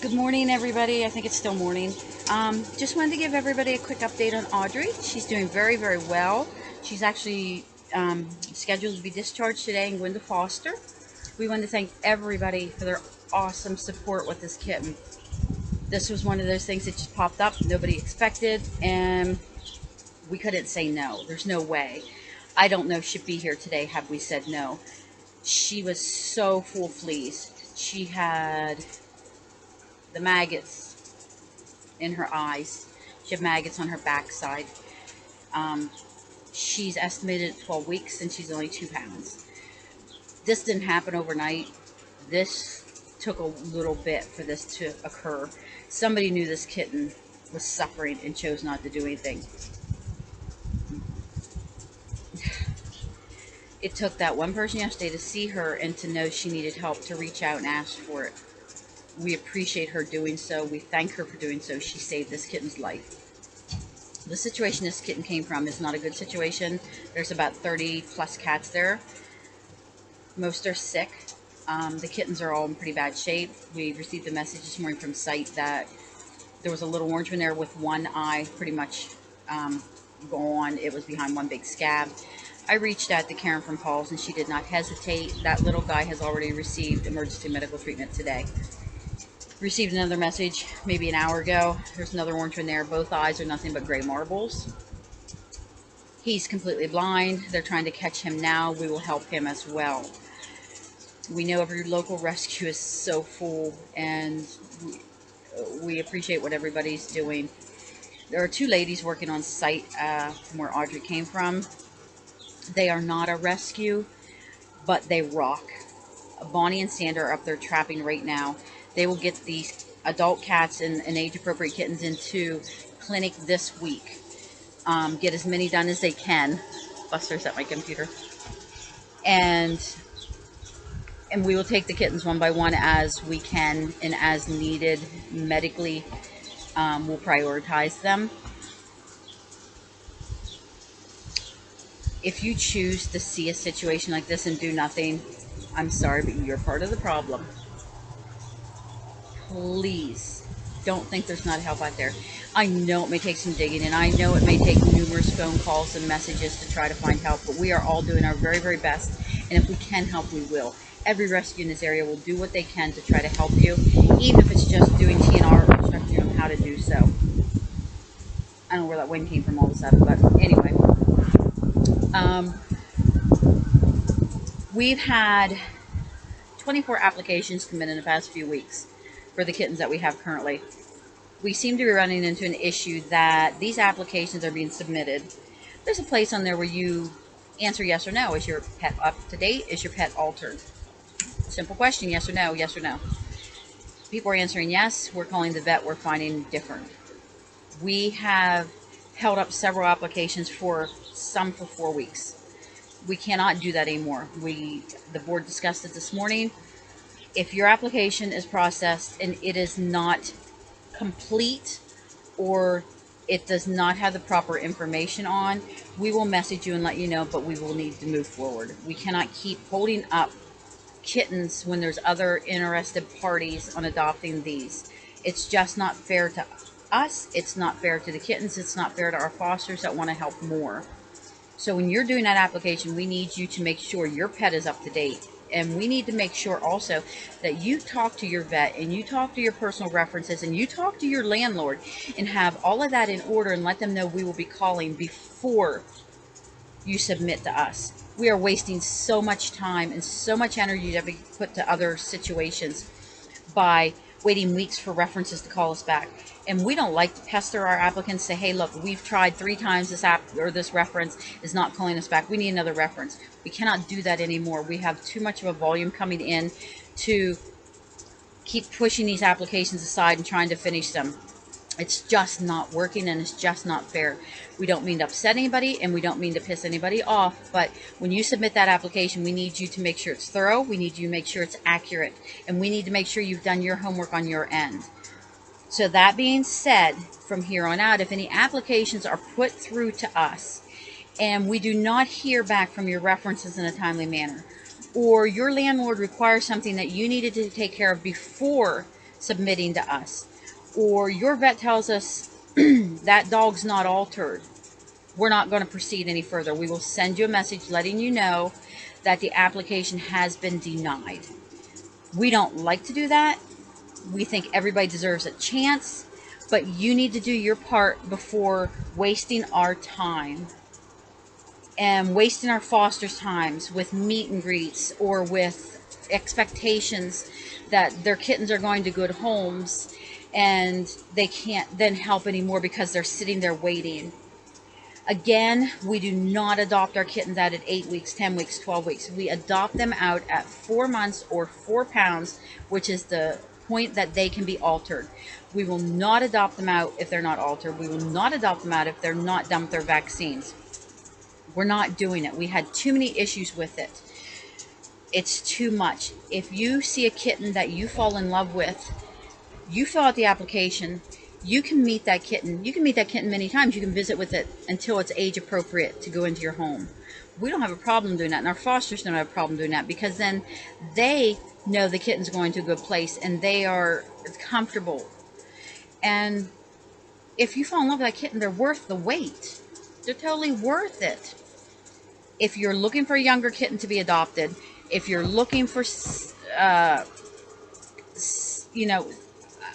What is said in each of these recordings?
Good morning, everybody. I think it's still morning. Just wanted to give everybody a quick update on Audrey. She's doing very, very well. She's actually scheduled to be discharged today and going to foster. We want to thank everybody for their awesome support with this kitten. This was one of those things that just popped up, nobody expected, and we couldn't say no. There's no way. I don't know if she'd be here today had we said no. She was so full of fleas. She had the maggots in her eyes. She had maggots on her backside. Um, she's estimated at 12 weeks and she's only 2 pounds. This didn't happen overnight. This took a little bit for this to occur. Somebody knew this kitten was suffering and chose not to do anything. It took that one person yesterday to see her and to know she needed help to reach out and ask for it. We appreciate her doing so. We thank her for doing so. She saved this kitten's life. The situation this kitten came from is not a good situation. There's about 30 plus cats there. Most are sick. The kittens are all in pretty bad shape. We received a message this morning from site that there was a little orange one there with one eye pretty much gone. It was behind one big scab. I reached out to Karen from Paul's and she did not hesitate. That little guy has already received emergency medical treatment today. Received another message maybe an hour ago. There's another orange one there. Both eyes are nothing but gray marbles. He's completely blind. They're trying to catch him now. We will help him as well. We know every local rescue is so full, and we appreciate what everybody's doing. There are two ladies working on site from where Audrey came from. They are not a rescue, but they rock. Bonnie and Sandra are up there trapping right now. They will get these adult cats and age-appropriate kittens into clinic this week. Get as many done as they can. Buster's at my computer. And we will take the kittens one by one as we can and as needed medically. We'll prioritize them. If you choose to see a situation like this and do nothing, I'm sorry, but you're part of the problem. Please don't think there's not help out there. I know it may take some digging, and I know it may take numerous phone calls and messages to try to find help, but we are all doing our very, very best, and if we can help, we will. Every rescue in this area will do what they can to try to help you, even if it's just doing TNR or instructing you on how to do so. I don't know where that wind came from all of a sudden, but anyway. We've had 24 applications come in the past few weeks for the kittens that we have currently. We seem to be running into an issue that these applications are being submitted. There's a place on there where you answer yes or no. Is your pet up to date? Is your pet altered? Simple question, yes or no, yes or no. People are answering yes. We're calling the vet. We're finding different. We have held up several applications for some for 4 weeks. We cannot do that anymore. The board discussed it this morning. If your application is processed and it is not complete or it does not have the proper information on, we will message you and let you know, but we will need to move forward. We cannot keep holding up kittens when there's other interested parties on adopting these. It's just not fair to us. It's not fair to the kittens. It's not fair to our fosters that want to help more. So when you're doing that application, we need you to make sure your pet is up to date. And we need to make sure also that you talk to your vet and you talk to your personal references and you talk to your landlord and have all of that in order and let them know we will be calling before you submit to us. We are wasting so much time and so much energy that we put to other situations by waiting weeks for references to call us back. And we don't like to pester our applicants, say, hey, look, we've tried 3 times this app or this reference is not calling us back. We need another reference. We cannot do that anymore. We have too much of a volume coming in to keep pushing these applications aside and trying to finish them. It's just not working and it's just not fair. We don't mean to upset anybody and we don't mean to piss anybody off, but when you submit that application, we need you to make sure it's thorough. We need you to make sure it's accurate, and we need to make sure you've done your homework on your end. So that being said, from here on out, if any applications are put through to us and we do not hear back from your references in a timely manner, or your landlord requires something that you needed to take care of before submitting to us, or your vet tells us that dog's not altered, we're not going to proceed any further. We will send you a message letting you know that the application has been denied. We don't like to do that. We think everybody deserves a chance, but you need to do your part before wasting our time and wasting our fosters' times with meet and greets or with expectations that their kittens are going to good homes and they can't then help anymore because they're sitting there waiting. Again, we do not adopt our kittens out at 8 weeks, 10 weeks, 12 weeks. We adopt them out at 4 months or 4 pounds, which is the point that they can be altered. We will not adopt them out if they're not altered. We will not adopt them out if they're not done with their vaccines. We're not doing it. We had too many issues with it. It's too much. If you see a kitten that you fall in love with, you fill out the application. You can meet that kitten. You can meet that kitten many times. You can visit with it until it's age appropriate to go into your home. We don't have a problem doing that, and our fosters don't have a problem doing that, because then they know the kitten's going to a good place and they are comfortable. And if you fall in love with that kitten, they're worth the wait. They're totally worth it. If you're looking for a younger kitten to be adopted, if you're looking for,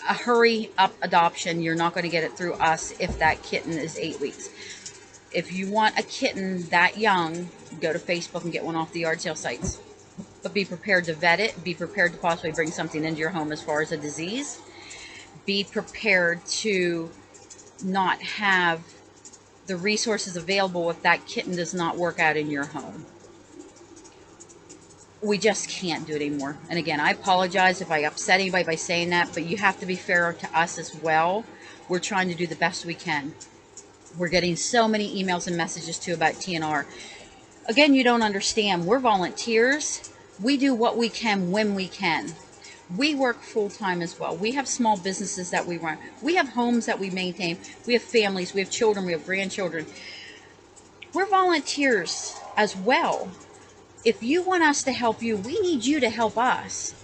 a hurry up adoption, you're not going to get it through us if that kitten is 8 weeks. If you want a kitten that young, go to Facebook and get one off the yard sale sites. But be prepared to vet it. Be prepared to possibly bring something into your home as far as a disease. Be prepared to not have the resources available if that kitten does not work out in your home. We just can't do it anymore. And again, I apologize if I upset anybody by saying that, but you have to be fair to us as well. We're trying to do the best we can. We're getting so many emails and messages too about TNR. Again, you don't understand. We're volunteers. We do what we can when we can. We work full-time as well. We have small businesses that we run. We have homes that we maintain. We have families. We have children. We have grandchildren. We're volunteers as well. If you want us to help you, we need you to help us.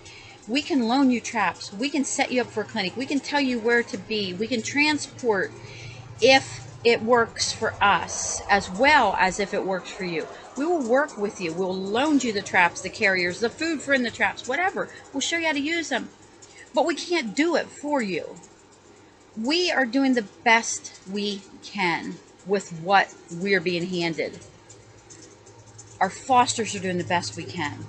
We can loan you traps. We can set you up for a clinic. We can tell you where to be. We can transport if it works for us, as well as if it works for you. We will work with you. We'll loan you the traps, the carriers, the food for in the traps, whatever. We'll show you how to use them. But we can't do it for you. We are doing the best we can with what we're being handed. Our fosters are doing the best we can.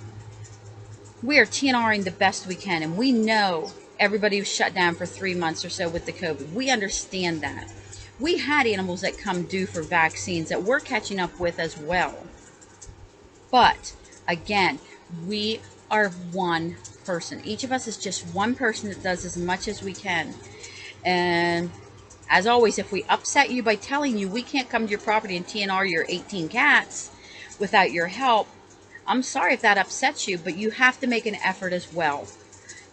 We are TNRing the best we can, and we know everybody was shut down for 3 months or so with the COVID. We understand that. We had animals that come due for vaccines that we're catching up with as well. But, again, we are one person. Each of us is just one person that does as much as we can. And as always, if we upset you by telling you we can't come to your property and TNR your 18 cats without your help, I'm sorry if that upsets you, but you have to make an effort as well.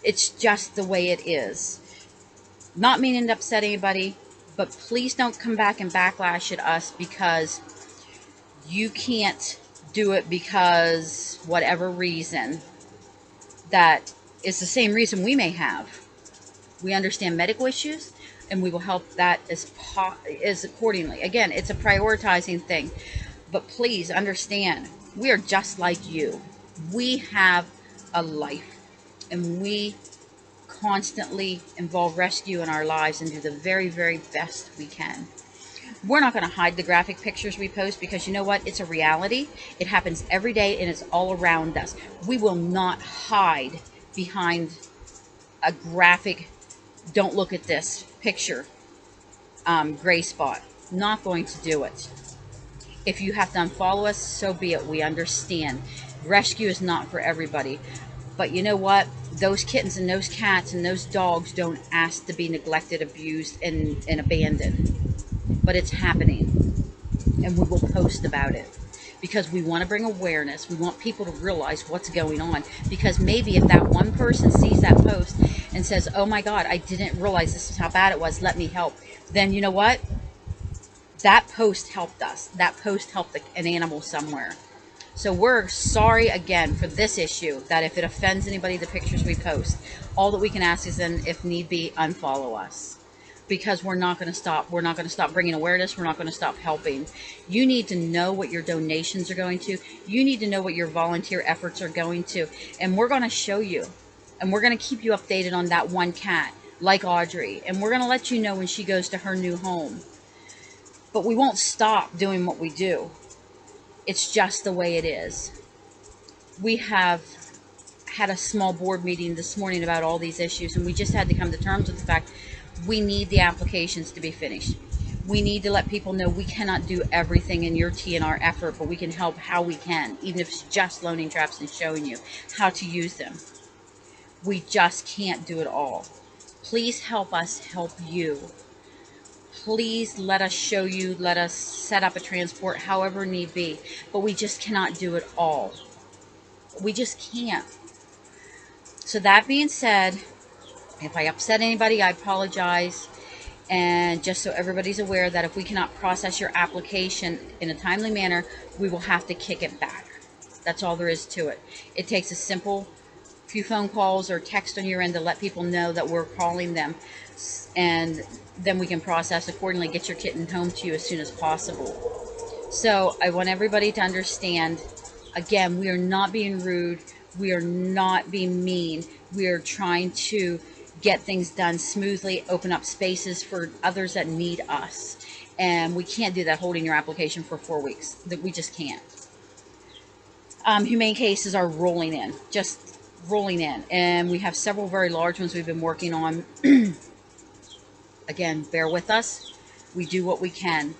It's just the way it is. Not meaning to upset anybody, but please don't come back and backlash at us because you can't do it because whatever reason that is the same reason we may have. We understand medical issues, and we will help that as accordingly. Again, it's a prioritizing thing. But please understand, we are just like you. We have a life, and we constantly involve rescue in our lives and do the very, very best we can. We're not going to hide the graphic pictures we post because you know what? It's a reality. It happens every day, and it's all around us. We will not hide behind a graphic, don't look at this picture, gray spot. Not going to do it. If you have to unfollow us, so be it. We understand. Rescue is not for everybody. But you know what? Those kittens and those cats and those dogs don't ask to be neglected, abused, and abandoned. But it's happening. And we will post about it. Because we want to bring awareness. We want people to realize what's going on. Because maybe if that one person sees that post and says, oh my God, I didn't realize this is how bad it was, let me help. Then you know what? That post helped us. That post helped an animal somewhere. So we're sorry again for this issue, that if it offends anybody, the pictures we post, all that we can ask is then, if need be, unfollow us. Because we're not going to stop. We're not going to stop bringing awareness. We're not going to stop helping. You need to know what your donations are going to. You need to know what your volunteer efforts are going to. And we're going to show you. And we're going to keep you updated on that one cat, like Audrey. And we're going to let you know when she goes to her new home. But we won't stop doing what we do. It's just the way it is. We have had a small board meeting this morning about all these issues, and we just had to come to terms with the fact we need the applications to be finished. We need to let people know we cannot do everything in your TNR effort, but we can help how we can, even if it's just loaning traps and showing you how to use them. We just can't do it all. Please help us help you. Please let us show you, let us set up a transport, however need be, but we just cannot do it all. We just can't. So that being said, if I upset anybody, I apologize. And just so everybody's aware that if we cannot process your application in a timely manner, we will have to kick it back. That's all there is to it. It takes a simple few phone calls or text on your end to let people know that we're calling them, and then we can process accordingly, get your kitten home to you as soon as possible. So I want everybody to understand, again, we are not being rude. We are not being mean. We are trying to get things done smoothly, open up spaces for others that need us. And we can't do that holding your application for 4 weeks. That we just can't. Humane cases are rolling in, just rolling in. And we have several very large ones we've been working on. Again, bear with us. We do what we can.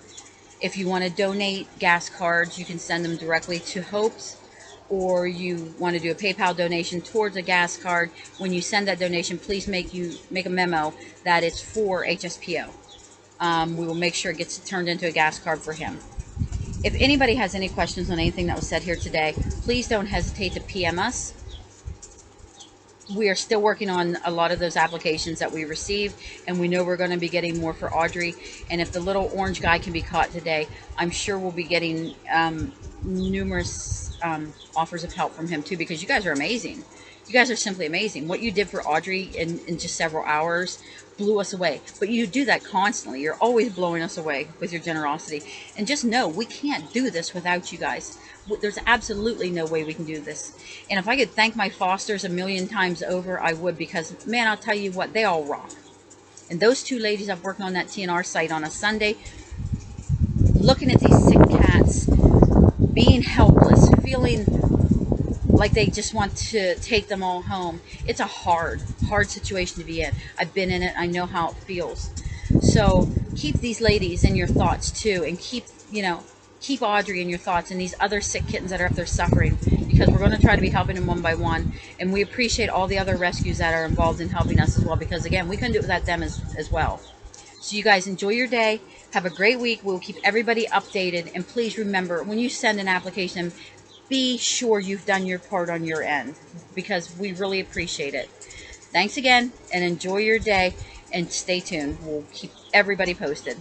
If you want to donate gas cards, you can send them directly to Hopes, or you want to do a PayPal donation towards a gas card. When you send that donation, please make a memo that it's for HSPO. We will make sure it gets turned into a gas card for him. If anybody has any questions on anything that was said here today, please don't hesitate to PM us. We are still working on a lot of those applications that we received, and we know we're going to be getting more for Audrey. And if the little orange guy can be caught today, I'm sure we'll be getting numerous offers of help from him too, because you guys are amazing. You guys are simply amazing. What you did for Audrey in just several hours blew us away. But you do that constantly. You're always blowing us away with your generosity. And just know, we can't do this without you guys. There's absolutely no way we can do this. And if I could thank my fosters a million times over, I would, because, man, I'll tell you what, they all rock. And those two ladies I've worked on that TNR site on a Sunday, looking at these sick cats, being helpless, feeling like they just want to take them all home. It's a hard situation to be in. I've been in it. I know how it feels. So keep these ladies in your thoughts too, and keep Audrey in your thoughts and these other sick kittens that are up there suffering, because we're going to try to be helping them one by one. And we appreciate all the other rescues that are involved in helping us as well, because again, we couldn't do it without them as well. So you guys enjoy your day. Have a great week. We'll keep everybody updated. And please remember, when you send an application, be sure you've done your part on your end, because we really appreciate it. Thanks again, and enjoy your day, and stay tuned. We'll keep everybody posted.